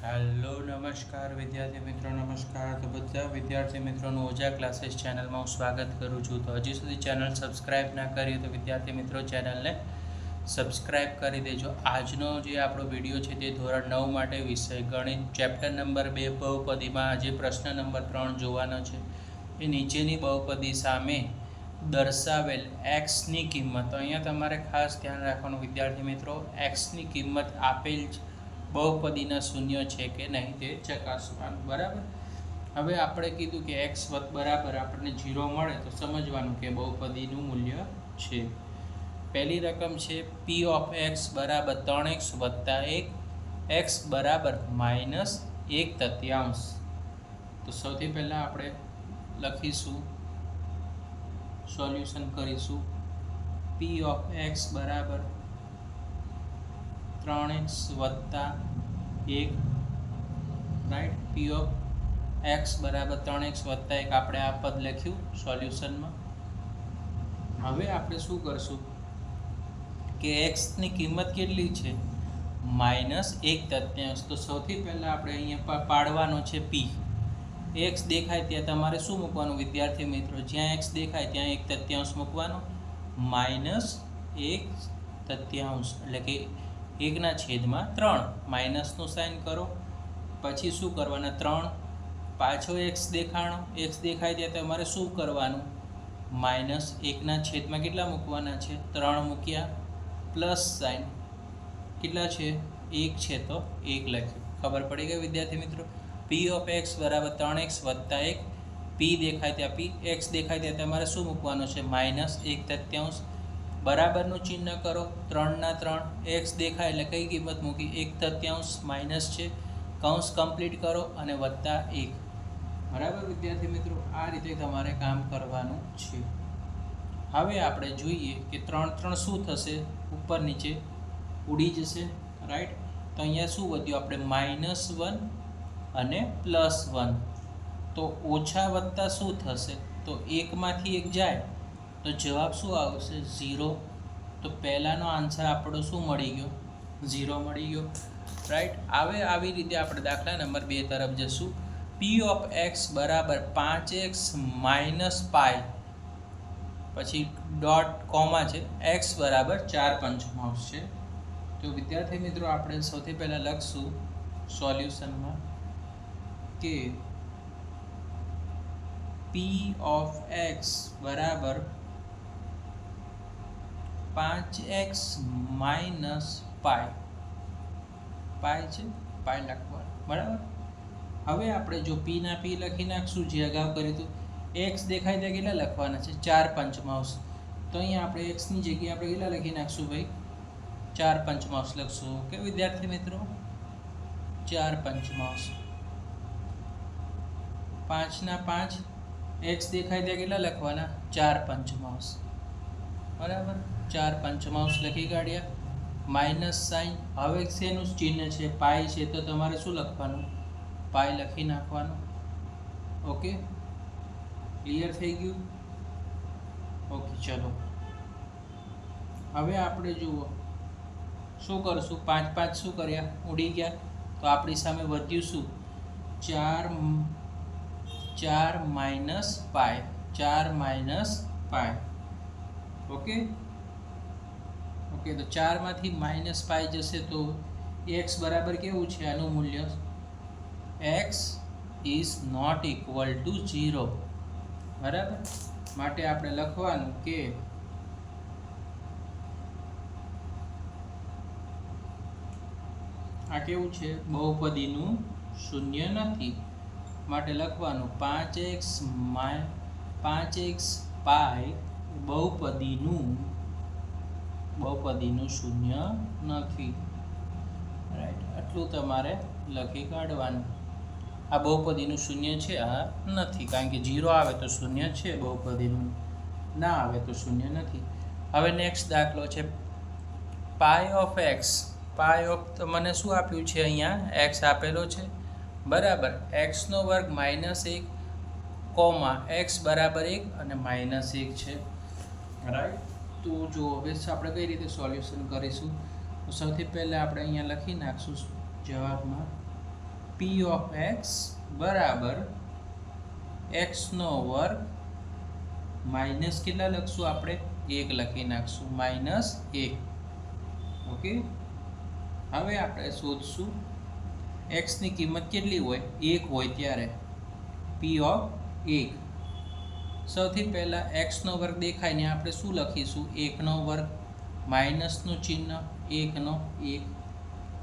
Hello નમસ્કાર વિદ્યાર્થી મિત્રો, નમસ્કાર. તો બધા વિદ્યાર્થી મિત્રોનું ઓજા ક્લાસીસ ચેનલમાં હું સ્વાગત કરું છું. તો હજી સુધી ચેનલ સબસ્ક્રાઇબ ના કરી તો વિદ્યાર્થી મિત્રો ચેનલને સબસ્ક્રાઇબ કરી દેજો. આજનો જે આપણો વિડીયો છે તે ધોરણ 9 માટે વિષય ગણિત ચેપ્ટર નંબર 2 બહુપદીમાં આજે પ્રશ્ન નંબર 3 જોવાનો છે. એ નીચેની બહુપદી સામે દર્શાવેલ એક્સની કિંમત, તો અહીંયા તમારે ખાસ ધ્યાન રાખવાનું વિદ્યાર્થી મિત્રો, એક્સની કિંમત આપેલ બહુપદીના શૂન્ય છે કે નહીં તે ચકાસવાનું. બરાબર. હવે આપણે કીધું કે એક્સ બરાબર આપણને 0 મળે તો સમજવાનું કે બહુપદીનું મૂલ્ય છે. પહેલી રકમ છે પી ઓફ એક્સ બરાબર 3x વત્તા 1 એક્સ બરાબર -1/3. તો સૌથી પહેલાં આપણે લખીશું, સોલ્યુશન કરીશું. પી ઓફ એક્સ બરાબર 3x વત્તા 1, રાઈટ. પી ઓફ એક્સ બરાબર 3x વત્તા 1 આપણે આ પદ લખ્યું સોલ્યુશનમાં. હવે આપણે શું કરશું કે એક્સની કિંમત કેટલી છે? -1/3. તો સૌથી પહેલાં આપણે અહીંયા પાડવાનો છે પી. એક્સ દેખાય ત્યાં તમારે શું મૂકવાનું વિદ્યાર્થી મિત્રો? જ્યાં એક્સ દેખાય ત્યાં 1/3 મૂકવાનો. -1/3 એટલે કે 1/3. માઇનસનું સાઇન કરો. પછી શું કરવાના? 3 પાછો એક્સ દેખાણો, એક્સ દેખાય ત્યાં તમારે શું કરવાનું? -1/3 કેટલા મૂકવાના છે? 3 મૂક્યા. પ્લસ સાઇન કેટલા છે? 1 છે તો 1 લખ્યું. ખબર પડી ગઈ વિદ્યાર્થી મિત્રો? પી ઓફ એક્સ બરાબર 3x વત્તા 1. પી દેખાય ત્યાં પી, એક્સ દેખાય ત્યાં તમારે શું મૂકવાનું છે? -1/3. બરાબરનું ચિહ્ન કરો. 3/3 એક્સ દેખાય એટલે કઈ કિંમત મૂકી? 1/3 માઇનસ છે, કૌંસ કમ્પ્લીટ કરો અને વત્તા 1. બરાબર વિદ્યાર્થી મિત્રો, આ રીતે તમારે કામ કરવાનું છે. હવે આપણે જોઈએ કે 3 શું થશે? ઉપર નીચે ઉડી જશે, રાઈટ. તો અહીંયા શું વધ્યું? આપણે -1 અને +1. તો ઓછા વત્તા શું થશે? તો 1માંથી 1 જાય તો જવાબ શું આવશે? 0. તો પહેલાંનો આન્સર આપણો શું મળી ગયો? 0 મળી ગયો, રાઈટ. હવે આવી રીતે આપણે દાખલા નંબર 2 તરફ જશું. પી ઓફ એક્સ બરાબર 5x - π, પછી ડોટ કોમા છે, એક્સ બરાબર 4/5 છે. તો વિદ્યાર્થી મિત્રો આપણે સૌથી પહેલાં લખશું સોલ્યુશનમાં કે પી ઓફ એક્સ બરાબર 5x - π. પાય છે, પાય લખવાનું. બરાબર. હવે આપણે જો પી ના પી લખી નાખશું, જે અગાઉ કર્યું હતું. એક્સ દેખાય ત્યાં કેટલા લખવાના છે? 4/5. તો અહીંયા આપણે એક્સની જગ્યાએ આપણે કેટલા લખી નાખશું ભાઈ? 4/5 લખશું. ઓકે વિદ્યાર્થી મિત્રો, 4/5. 5/5 એક્સ દેખાય ત્યાં કેટલા લખવાના? 4/5. બરાબર. 4/5 લખી કાઢ્યા. Minus sign. હવે શેનું ચિહ્ન છે? પાય છે, તો તમારે શું લખવાનું? પાય લખી નાખવાનું. ઓકે, ક્લિયર થઈ ગયું? ઓકે, ચલો હવે આપણે જુઓ શું કરશું. 5/5 શું કર્યા? ઉડી ગયા. તો આપણી સામે વધ્યું શું? 4 - π. 4 - π. Okay okay. તો 4માંથી -π જશે તો x બરાબર કેવું છે આનું મૂલ્ય? x is not equal to 0. બરાબર. માટે આપણે લખવાનું કે આ કેવું છે? બહુપદીનું શૂન્ય નથી. માટે લખવાનું 5x π બહુપદીનું શૂન્ય નથી, રાઈટ. આટલું તમારે લખી કાઢવાનું. આ બહુપદીનું શૂન્ય છે, આ નથી, કારણ કે 0 આવે તો શૂન્ય છે, બહુપદીનું ના આવે તો શૂન્ય નથી. હવે નેક્સ્ટ દાખલો છે પાય ઓફ એક્સ. પાય ઓફ તો મને શું આપ્યું છે? અહીંયા એક્સ આપેલો છે, બરાબર. એક્સનો વર્ગ -1 કોમા એક્સ બરાબર 1 અને -1 છે, રાઈટ. તો જો હવે આપણે કઈ રીતે સોલ્યુશન કરીશું? તો સૌથી પહેલાં આપણે અહીંયા લખી નાખશું જવાબમાં પી ઓફ એક્સ બરાબર એક્સનો વર્ગ માઇનસ કેટલા લખશું આપણે 1 લખી નાખશું -1. ઓકે, હવે આપણે શોધશું એક્સની કિંમત કેટલી હોય 1 હોય ત્યારે પી ઓફ 1. સૌથી પહેલાં એક્સનો વર્ગ દેખાય ને આપણે શું લખીશું 1નો વર્ગ માઇનસનું ચિહ્ન 1નો 1.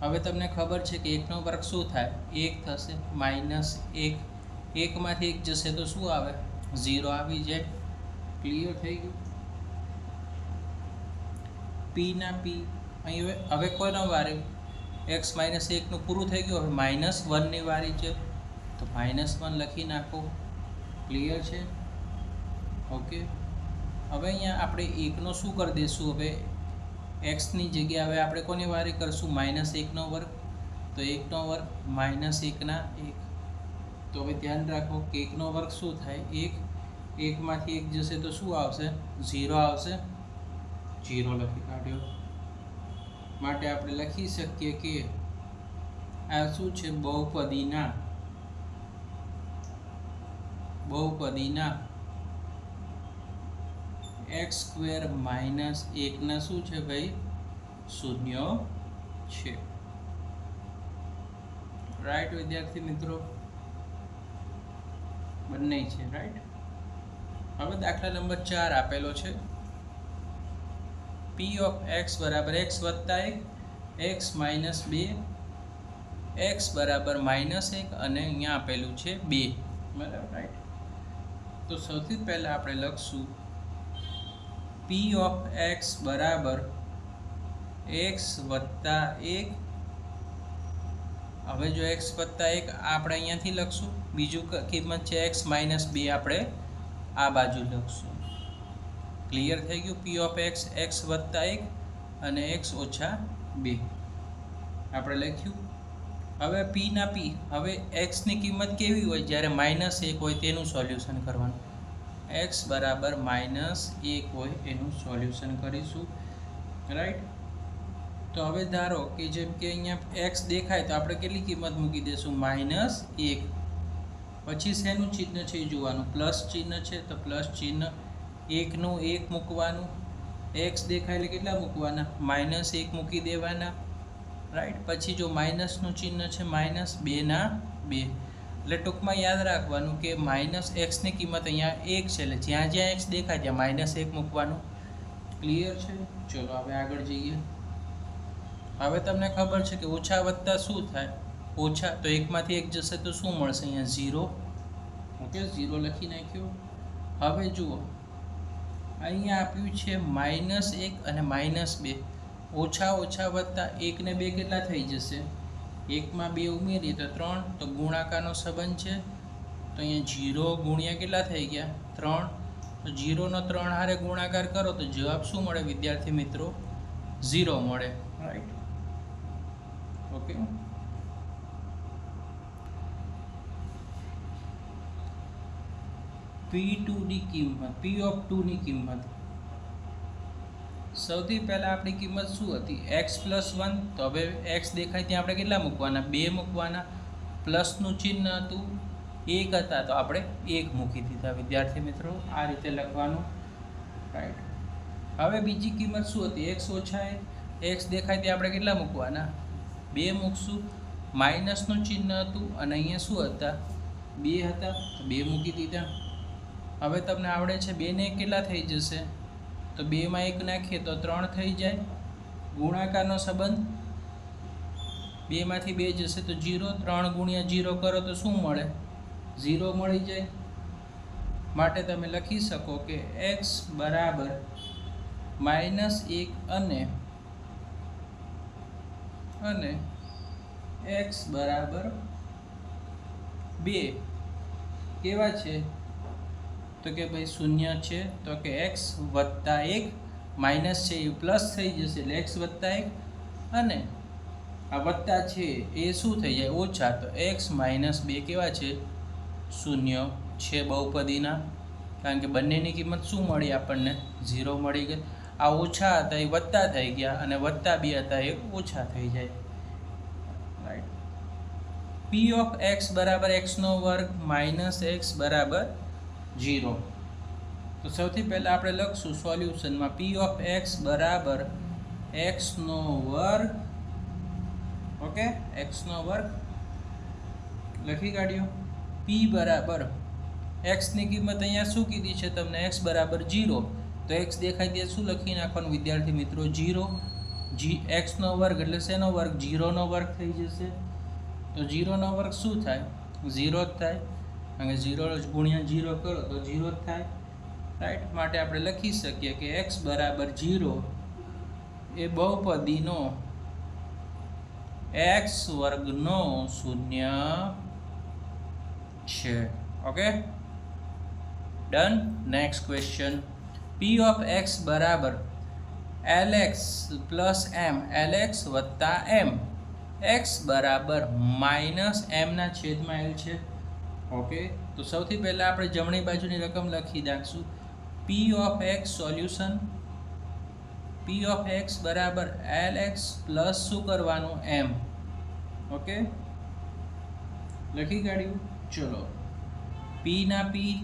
હવે તમને ખબર છે કે 1નો વર્ગ શું થાય 1 થશે -1. 1માંથી 1 જશે તો શું આવે 0 આવી જાય. ક્લિયર થઈ ગયું. પી ના પી અહીં હવે કોઈનો વારી x -1 નું પૂરું થઈ ગયું. હવે -1 ની વારી છે તો -1 લખી નાખો. ક્લિયર છે. ઓકે, હવે અહીંયા આપણે 1નો શું કરી દઈશું હવે x ની જગ્યાએ હવે આપણે કોની વારી કરશું -1નો વર્ગ તો 1નો વર્ગ -1 ના 1. તો હવે ધ્યાન રાખો કે 1નો વર્ગ શું થાય 1. 1માંથી 1 જશે તો શું આવશે 0 આવશે. 0 લખી કાઢ્યો. માટે આપણે લખી શકીએ કે આ શું છે બહુપદીના x² - 1 ના શું છે ભાઈ શૂન્ય છે. રાઈટ વિદ્યાર્થી મિત્રો, બંને છે રાઈટ. હવે દાખલા નંબર 4 આપેલો છે પી ઓફ એક્સ બરાબર x + 1 x - 2 x બરાબર -1 અને અહીંયા આપેલું છે 2. બરાબર રાઈટ. તો સૌથી પહેલા આપણે લખશું પી ઓફ એક્સ બરાબર x + 1. હવે જો x + 1 આપણે અહીંયાથી લખશું, બીજું કિંમત છે x - 2 આપણે આ બાજુ લખશું. ક્લિયર થઈ ગયું. પી ઓફ એક્સ x + 1 અને x - 2 આપણે લખ્યું. હવે પી ના પી હવે x ની કિંમત કેવી હોય જ્યારે -1 હોય તેનું સોલ્યુશન કરવાનું. x બરાબર -1 હોય એનું સોલ્યુશન કરીશું. રાઈટ. તો હવે ધારો કે જેમ કે અહીંયા x દેખાય તો આપણે કેટલી કિંમત મૂકી દઈશું -1. પછી શેનું ચિહ્ન છે એ જોવાનું, પ્લસ ચિહ્ન છે તો પ્લસ ચિહ્ન 1નું 1 મૂકવાનું. x દેખાય એટલે કેટલા મૂકવાના -1 મૂકી દેવાના. રાઈટ. પછી જો માઇનસનું ચિહ્ન છે -2 ના 2. એટલે ટૂંકમાં યાદ રાખવાનું કે -x ની કિંમત અહીંયા 1 છે એટલે જ્યાં જ્યાં x દેખાય ત્યાં -1 મૂકવાનું. ક્લિયર છે. ચલો હવે આગળ જઈએ. હવે તમને ખબર છે કે ઓછા વત્તા શું થાય ઓછા, તો 1માંથી 1 જશે તો શું મળશે અહીંયા 0. ઓકે, 0 લખી નાખ્યો. હવે જુઓ અહીંયા આપ્યું છે -1 અને -2. ઓછા ઓછા વત્તા 1 ને 2 કેટલા થઈ જશે 1 માં 2 ઉમેરીએ તો 3. તો ગુણાકારનો સંબંધ છે તો અહીંયા 0 ગુણ્યા કેટલા થઈ ગયા 3. તો 0 નો 3 હારે ગુણાકાર કરો તો જવાબ શું મળે વિદ્યાર્થી મિત્રો 0 મળે. રાઈટ. ઓકે, P2 ની કિંમત P ઓફ 2 ની કિંમત સૌથી પહેલા આપણી કિંમત શું હતી x + 1. તો હવે x દેખાય ત્યાં આપણે કેટલા મૂકવાના 2 મૂકવાના. પ્લસનું ચિહ્ન હતું 1 હતા તો આપણે 1 મૂકી દીધા. વિદ્યાર્થી મિત્રો આ રીતે લખવાનું. રાઈટ. હવે બીજી કિંમત શું હતી x - 1. x દેખાય ત્યાં આપણે કેટલા મૂકવાના 2 મૂકશું. માઇનસનું ચિહ્ન હતું અને અહીંયા શું હતા 2 હતા તો 2 મૂકી દીધા. હવે તમને આવડે છે 2 ને 1 કેટલા થઈ જશે તો 2 માં 1 નાખીએ તો 3 થઈ જાય. ગુણાકારનો સંબંધ 2 માંથી 2 જશે તો 0. 3 ગુણ્યા 0 કરો તો શું મળે 0 મળી જાય. માટે તમે લખી શકો કે x બરાબર -1 અને x બરાબર 2 કેવા છે તો કે ભાઈ 0 છે. તો કે x + 1 માઇનસ છે એ પ્લસ થઈ જશે એટલે x + 1 અને આ વત્તા છે એ શું થઈ જાય ઓછા. તો x - 2 કેવા છે 0 છે બહુપદીના. કારણ કે બંનેની કિંમત શું મળી આપણને 0 મળી ગઈ. આ ઓછા હતા એ વત્તા થઈ ગયા અને +2 હતા એ ઓછા થઈ જાય. રાઈટ. પી ઓફ એક્સ બરાબર એક્સનો વર્ગ માઇનસ એક્સ બરાબર 0. તો સૌથી પહેલાં આપણે લખશું સોલ્યુશનમાં પી ઓફ એક્સ બરાબર એક્સનો વર્ગ. ઓકે, એક્સનો વર્ગ લખી કાઢ્યો. પી બરાબર એક્સની કિંમત અહીંયા શું કીધી છે તમને? એક્સ બરાબર 0. તો એક્સ દેખાય તે શું લખી નાખવાનું વિદ્યાર્થી મિત્રો? 0. એક્સનો વર્ગ એટલે શેનો વર્ગ? 0નો વર્ગ થઈ જશે. તો 0નો વર્ગ શું થાય? 0 જ થાય. કારણ કે 0 ગુણ્યા 0 કરો તો 0 જ થાય. રાઈટ. માટે આપણે લખી શકીએ કે એક્સ બરાબર 0 એ બહુપદીનો એક્સ વર્ગનો શૂન્ય છે. Okay, done. Next question. P of x બરાબર એલએક્સ પ્લસ એમ, એલએક્સ વત્તા એમ, એક્સ બરાબર માઇનસ એમના છેદમાં એલ છે. ઓકે, તો સૌથી પહેલાં આપણે જમણી બાજુની રકમ લખી નાખશું. પી of x solution. P of x બરાબર એલ એક્સ પ્લસ શું કરવાનું? એમ. ઓકે, લખી કાઢ્યું. ચલો, પી ના પી.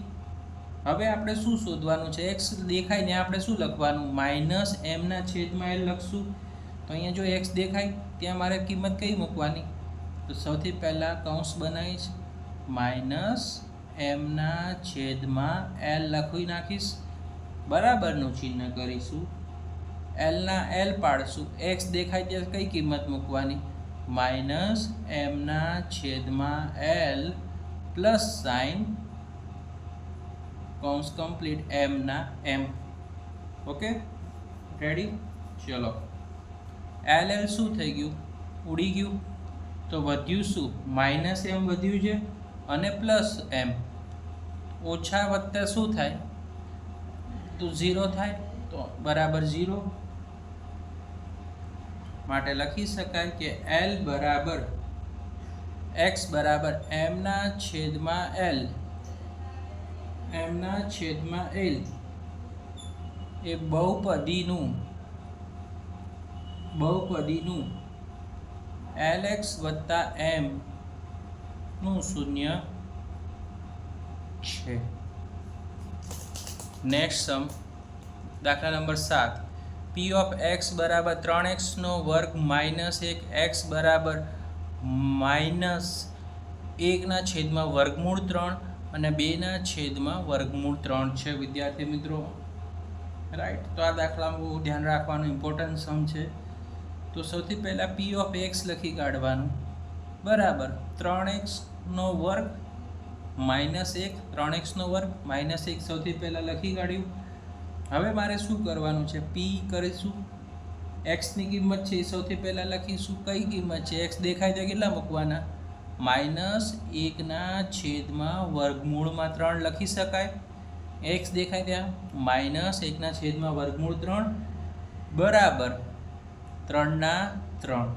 હવે આપણે શું શોધવાનું છે? એક્સ દેખાય ને આપણે શું લખવાનું? માઇનસ એમના છેદમાં એલ લખશું. તો અહીંયા જો એક્સ દેખાય ત્યાં મારે કિંમત કઈ મૂકવાની? તો સૌથી પહેલાં કૌંસ બનાવીશ, માઇનસ એમના છેદમાં એલ લખી નાખીશ, બરાબરનું ચિહ્ન કરીશું, એલના એલ પાડશું. એક્સ દેખાય ત્યાં કઈ કિંમત મૂકવાની? માઇનસ એમના છેદમાં એલ પ્લસ સાઇન કૌંસ કમ્પ્લીટ એમના એમ. Okay, ready. ચલો, એલ એલ શું થઈ ગયું? ઉડી ગયું. તો વધ્યું શું? માઇનસ એમ વધ્યું છે અને પ્લસ એમ. ઓછા વત્તા શું થાય? તો 0 થાય. તો બરાબર 0. માટે લખી શકાય કે એલ બરાબર એક્સ બરાબર એમના છેદમાં એલ, એમના છેદમાં એલ એ બહુપદીનું એલ એક્સ વત્તા એમ નું શૂન્ય છે. નેક્સ્ટ સમ, દાખલા નંબર 7. પી ઓફ એક્સ બરાબર 3x નો વર્ગ માઇનસ 1 એક્સ બરાબર માઇનસ 1 છેદમાં વર્ગમૂળ 3 અને 2 છેદમાં વર્ગમૂળ 3 છે. વિદ્યાર્થી મિત્રો, રાઈટ. તો આ દાખલામાં બહુ ધ્યાન રાખવાનું ઇમ્પોર્ટન્ટ સમ છે. તો સૌથી પહેલાં પી ઓફ એક્સ લખી કાઢવાનું બરાબર 3x નો વર્ગ માઇનસ 1, 3x નો વર્ગ માઇનસ 1 સૌથી પહેલાં લખી કાઢ્યું. હવે મારે શું કરવાનું છે? પી કરીશું. એક્સની કિંમત છે એ સૌથી પહેલાં લખીશું. કઈ કિંમત છે? એક્સ દેખાય તો કેટલા મૂકવાના? માઇનસ 1 છેદમાં વર્ગમૂળમાં 3 લખી શકાય. એક્સ દેખાય ત્યાં માઇનસ 1 છેદમાં વર્ગમૂળ 3 બરાબર 3/3.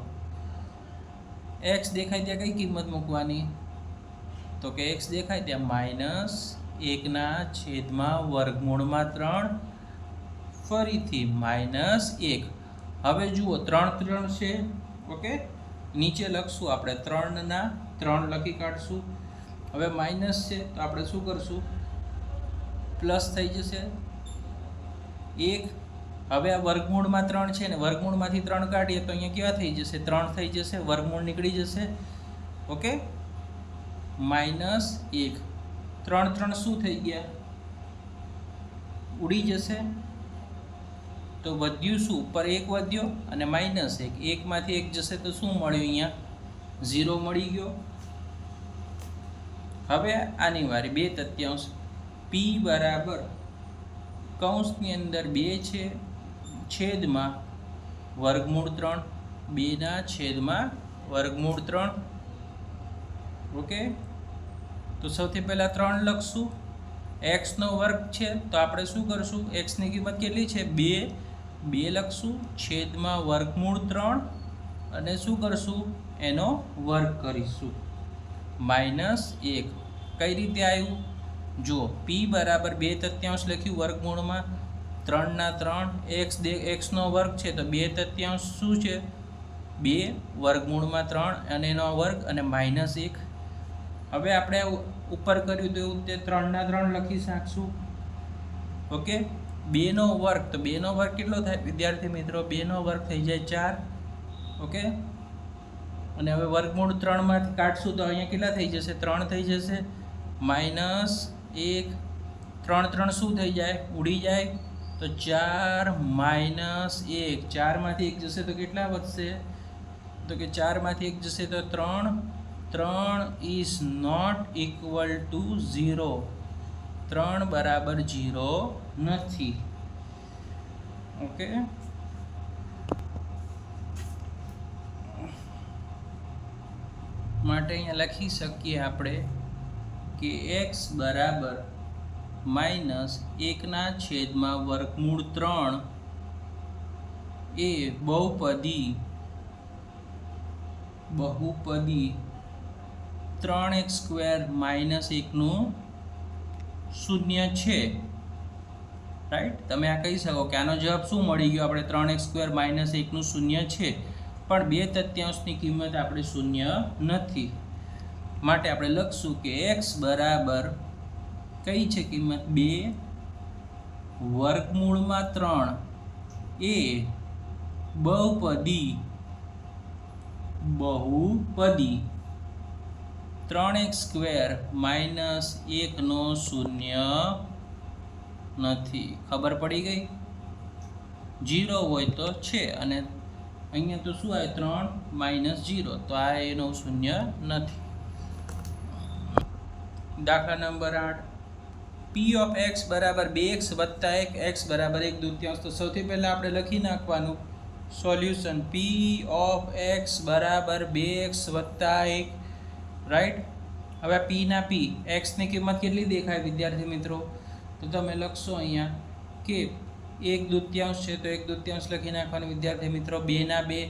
એક્સ દેખાય ત્યાં કઈ કિંમત મૂકવાની? તો કે એક્સ દેખાય ત્યાં માઇનસ 1 છેદમાં વર્ગમૂળમાં 3 ફરીથી માઇનસ 1. હવે જુઓ 3 3 છે. ઓકે, નીચે લખશું આપણે 3/3 લખી કાઢશું. હવે માઇનસ છે તો આપણે શું કરશું? પ્લસ થઈ જશે 1. હવે આ વર્ગમૂળમાં 3 છે ને, વર્ગમૂળમાંથી 3 કાઢીએ તો અહીંયા કેવા થઈ જશે? 3 થઈ જશે, વર્ગમૂળ નીકળી જશે. Okay, minus 1. 3 3 શું થઈ ગયા? ઉડી જશે. તો વધ્યું શું? ઉપર 1 વધ્યો અને માઇનસ 1. 1 માંથી 1 જશે તો શું મળ્યું? અહીંયા 0 મળી ગયો. હવે આની વારી 2/3. પી બરાબર કૌંસની અંદર 2 છે છેદમાં વર્ગમૂળ 3, 2 છેદમાં વર્ગમૂળ 3. ઓકે, તો સૌથી પહેલાં 3 લખશું. એક્સનો વર્ગ છે તો આપણે શું કરશું? એક્સની કિંમત કેટલી છે? 2 લખશું છેદમાં વર્ગમૂળ 3 અને શું કરશું? એનો વર્ગ કરીશું. માઇનસ 1. કઈ રીતે આવ્યું? જુઓ, પી બરાબર 2/3 લખ્યું વર્ગમૂળમાં 3/3. એક્સનો વર્ગ છે તો 2/3 શું છે? 2 વર્ગમૂળમાં 3 અને એનો વર્ગ અને -1. હવે આપણે ઉપર કર્યું તો એવું તે 3 ના 3 લખી શકશું. ઓકે, 2 નો વર્ગ, તો 2 નો વર્ગ કેટલો થાય વિદ્યાર્થી મિત્રો? 2 નો વર્ગ થઈ જાય 4. ઓકે, અને હવે વર્ગમૂળ 3 માંથી કાઢશું તો અહીંયા કેટલા થઈ જશે? 3 થઈ જશે. -1, 3 3 શું થઈ જાય? ઉડી જાય. તો 4 - 1, 4 માંથી 1 જશે તો કેટલા વધશે? તો કે 4 માંથી 1 જશે તો 3. 3 is not equal to 0. 3 બરાબર 0 નથી. ઓકે, માટે અહીંયા લખી શકીએ આપણે કે x બરાબર -1/3 એ બહુપદી 3x² - 1 નું શૂન્ય છે. રાઈટ, તમે આ કહી શકો કે આનો જવાબ શું મળી ગયો? આપણે 3x² - 1 નું શૂન્ય છે, પણ 2/3 કિંમત આપણે શૂન્ય નથી. માટે આપણે લખશું કે x બરાબર કઈ છે કિંમત? 2 વર્ગમૂળમાં 3 એ બહુપદી 3x² - 1 નો શૂન્ય નથી. ખબર પડી ગઈ? 0 હોય તો છે, અને અહીંયા તો શું આવે? 3 - 0, તો આ એનો શૂન્ય નથી. દાખલા નંબર 8, p of x બરાબર 2x વત્તા 1, x બરાબર 1/2. તો સૌથી પહેલા આપણે લખી નાખવાનું સોલ્યુશન. p of x બરાબર 2x વત્તા 1. રાઈટ, હવે p ના p, x ની કિંમત કેટલી દેખાય વિદ્યાર્થી મિત્રો? તો તમે લખશો અહીંયા કે 1/2 છે, તો 1/2 લખી નાખવાનું વિદ્યાર્થી મિત્રો. 2 ના 2,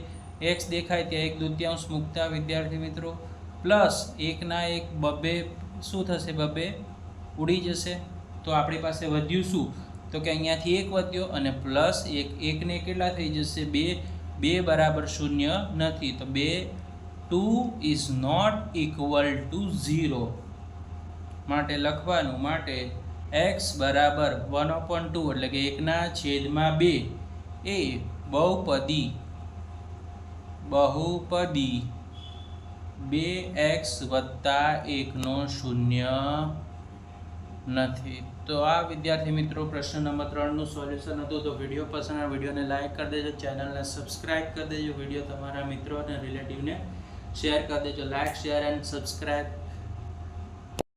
x દેખાય ત્યાં 1/2 મૂકતા વિદ્યાર્થી મિત્રો. પ્લસ 1 ના 1, બબે શું થશે? બબે ઉડી જશે. તો આપણી પાસે વધ્યું શું? તો કે અહીંયાથી 1 વધ્યો અને પ્લસ 1, 1 ને કેટલા થઈ જશે? 2. 2 બરાબર 0 નથી, તો 2 is not equal to 0. માટે લખવાનું, માટે x બરાબર 1/2 એટલે કે 1/2 એ બહુપદી 2x વત્તા 1 નો શૂન્ય નથી. તો આ વિદ્યાર્થી મિત્રો પ્રશ્ન નંબર 3 નું સોલ્યુશન હતું. તો વિડીયો પસંદ આવે વિડીયોને લાઈક કરી દેજો, ચેનલને સબસ્ક્રાઇબ કરી દેજો, વિડીયો તમારા મિત્રો અને રિલેટિવને શેર કરી દેજો. Like, share and subscribe.